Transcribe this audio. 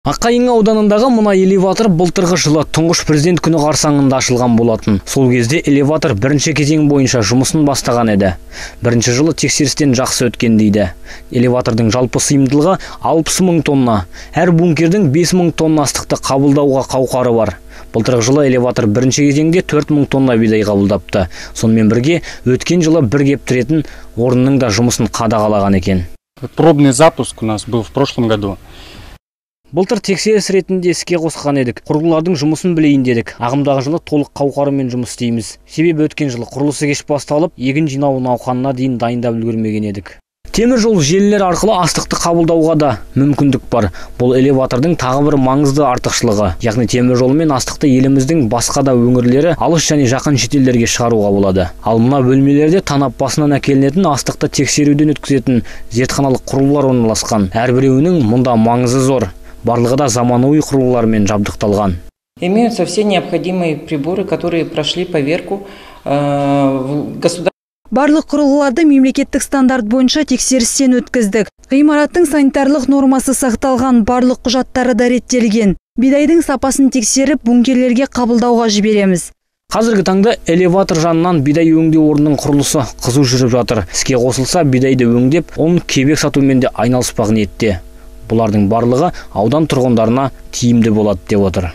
Аққайың ауданындағы мұнай элеватор былтырғы жылы тұңғыш президент күні қарсаңында ашылған болатын. Сол кезде элеватор бірінші кезең бойынша жұмысын бастаған еді. Бірінші жылы тексерістен жақсы өткен дейді. Элеватордың жалпы сыйымдылығы 60 мың тонна. Әр бункердің 5 мың тонна астықты қабылдауға қауқары бар. Былтырғы жылы элеватор бірінші кезеңде 4 мың тонна бидай қабылдапты. Сонымен бірге өткен жылы бір кептіретін орынның да жұмысын қадағалаған екен. Пробный запуск у нас был в прошлом году. Былтыр тексеріс ретінде іске қосқан едік. Құрылғылардың жұмысын білейін дедік. Ағымдағы жылы толық қауқарымен жұмыс істейміз. Себебі өткен жылы құрылысы кеш басталып, егін жинау науқанына дейін дайындап үлгермеген едік. Темір жол желілер арқылы астықты қабылдауға да мүмкіндік бар. Бұл элеватордың тағы бір маңызды артықшылығы. Яғни темір жолмен астықты еліміздің басқа да өңірлері алыс және жақын шетелдерге шығаруға болады. Ал мына бөлмелерде танап басынан әкелінетін астықты тексеруден өткізетін зертханалық құрылғылар орналасқан. Әрбіреуінің мұнда маңызы зор. Барлығы да заманауи құрылғылармен жабдықталған. Имеются все необходимые приборы, которые прошли поверку государства. Барлық құрылғыларды мемлекеттік стандарт бойынша тексерістен өткіздік. Ғимараттың санитарлық нормасы сақталған, барлық құжаттары да реттелген. Бидайдың сапасын тексеріп, бункерлерге қабылдауға жібереміз. Қазіргі таңда элеватор жанынан бидай өңдеу орнының құрылысы қызу жүріп жатыр. Іске қосылса, бидайды өңдеп, оның кебек сатумен де айналыспақ ниетте. Бұлардың барлығы аудан тұрғындарына тиімді болады деп отыр.